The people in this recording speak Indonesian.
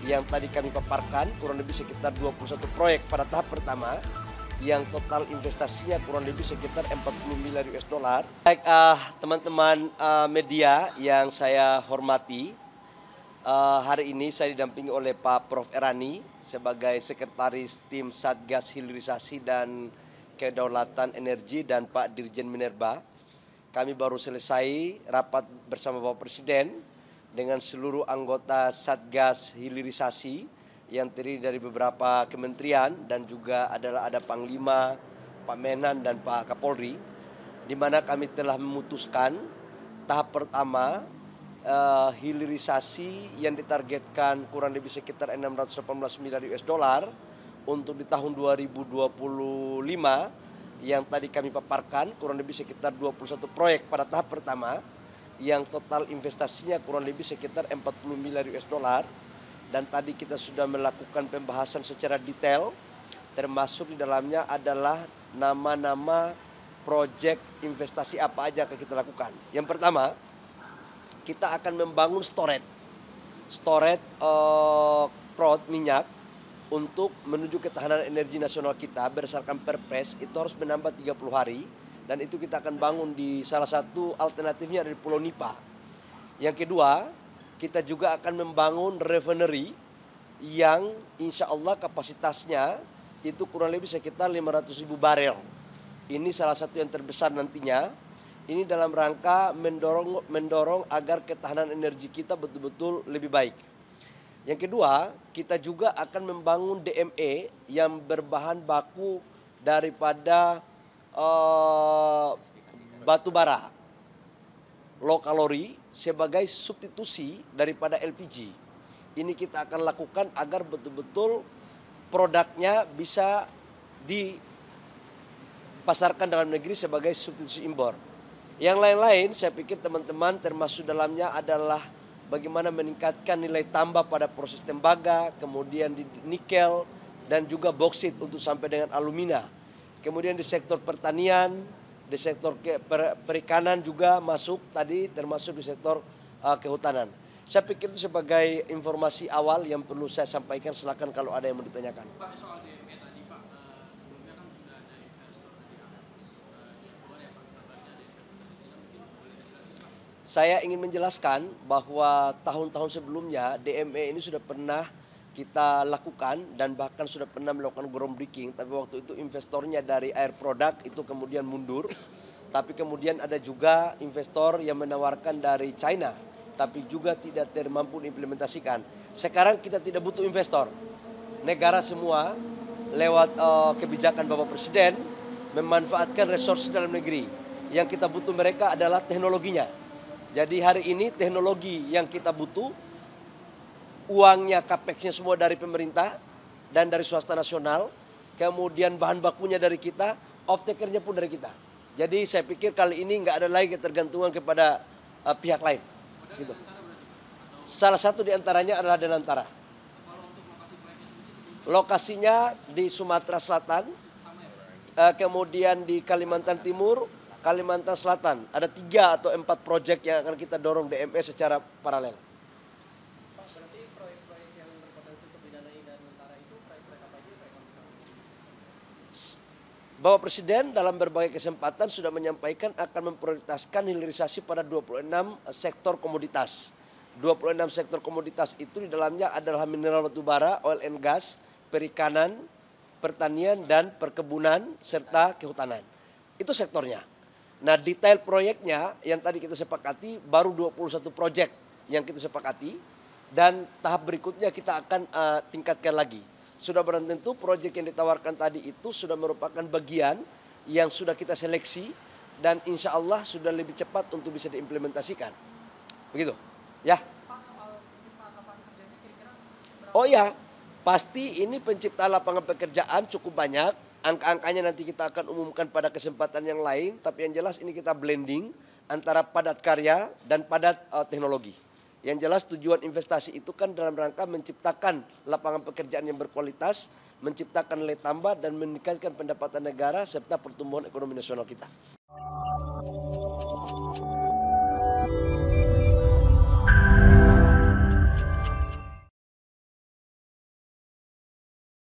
yang tadi kami paparkan, kurang lebih sekitar 21 proyek pada tahap pertama, yang total investasinya kurang lebih sekitar 40 miliar US dollar. Baik, teman-teman media yang saya hormati, hari ini saya didampingi oleh Pak Prof. Erani sebagai Sekretaris Tim Satgas Hilirisasi dan Kedaulatan Energi dan Pak Dirjen Minerba. Kami baru selesai rapat bersama Bapak Presiden dengan seluruh anggota Satgas Hilirisasi yang terdiri dari beberapa kementerian dan juga ada Panglima, Pak Menan dan Pak Kapolri, di mana kami telah memutuskan tahap pertama hilirisasi yang ditargetkan kurang lebih sekitar 618 miliar US dollar untuk di tahun 2025 yang tadi kami paparkan kurang lebih sekitar 21 proyek pada tahap pertama yang total investasinya kurang lebih sekitar 40 miliar US dollar. Dan tadi kita sudah melakukan pembahasan secara detail, termasuk di dalamnya adalah nama-nama proyek investasi apa aja yang kita lakukan. Yang pertama, kita akan membangun storage prod minyak untuk menuju ketahanan energi nasional kita berdasarkan Perpres itu harus menambah 30 hari dan itu kita akan bangun di salah satu alternatifnya dari Pulau Nipa. Yang kedua, kita juga akan membangun refinery yang insya Allah kapasitasnya itu kurang lebih sekitar 500.000 barel. Ini salah satu yang terbesar nantinya. Ini dalam rangka mendorong agar ketahanan energi kita betul-betul lebih baik. Yang kedua, kita juga akan membangun DME yang berbahan baku daripada batu bara low kalori sebagai substitusi daripada LPG. Ini kita akan lakukan agar betul-betul produknya bisa dipasarkan dalam negeri sebagai substitusi impor. Yang lain-lain saya pikir teman-teman termasuk dalamnya adalah bagaimana meningkatkan nilai tambah pada proses tembaga, kemudian di nikel dan juga boksit untuk sampai dengan alumina. Kemudian di sektor pertanian, di sektor perikanan juga masuk tadi, termasuk di sektor kehutanan. Saya pikir itu sebagai informasi awal yang perlu saya sampaikan. Silakan kalau ada yang mau ditanyakan. Pak, soal DME tadi Pak, sebelumnya kan sudah ada investor dari Asus di luar ya Pak, kabarnya ada investor dari Cina, mungkin boleh dijelaskan Pak? Saya ingin menjelaskan bahwa tahun-tahun sebelumnya DME ini sudah pernah kita lakukan dan bahkan sudah pernah melakukan groundbreaking, tapi waktu itu investornya dari Air Product itu kemudian mundur. Tapi kemudian ada juga investor yang menawarkan dari China, tapi juga tidak mampu diimplementasikan. Sekarang kita tidak butuh investor. Negara semua lewat kebijakan Bapak Presiden memanfaatkan resource dalam negeri. Yang kita butuh mereka adalah teknologinya. Jadi hari ini teknologi yang kita butuh, uangnya, capex-nya semua dari pemerintah dan dari swasta nasional. Kemudian bahan bakunya dari kita, off-taker-nya pun dari kita. Jadi saya pikir kali ini nggak ada lagi ketergantungan kepada pihak lain. Gitu. Salah satu di antaranya adalah Danantara. Lokasinya di Sumatera Selatan, kemudian di Kalimantan Timur, Kalimantan Selatan. Ada 3 atau 4 proyek yang akan kita dorong DME secara paralel. Bapak Presiden dalam berbagai kesempatan sudah menyampaikan akan memprioritaskan hilirisasi pada 26 sektor komoditas. 26 sektor komoditas itu di dalamnya adalah mineral batu bara, oil and gas, perikanan, pertanian dan perkebunan serta kehutanan. Itu sektornya. Nah, detail proyeknya yang tadi kita sepakati baru 21 proyek yang kita sepakati dan tahap berikutnya kita akan tingkatkan lagi. Sudah barang tentu proyek yang ditawarkan tadi itu sudah merupakan bagian yang sudah kita seleksi dan insya Allah sudah lebih cepat untuk bisa diimplementasikan. Begitu, ya. Pak, soal penciptaan lapangan kerjanya kira-kira berapa? Oh ya, pasti ini penciptaan lapangan pekerjaan cukup banyak. Angka-angkanya nanti kita akan umumkan pada kesempatan yang lain. Tapi yang jelas ini kita blending antara padat karya dan padat teknologi. Yang jelas tujuan investasi itu kan dalam rangka menciptakan lapangan pekerjaan yang berkualitas, menciptakan nilai tambah dan meningkatkan pendapatan negara serta pertumbuhan ekonomi nasional kita.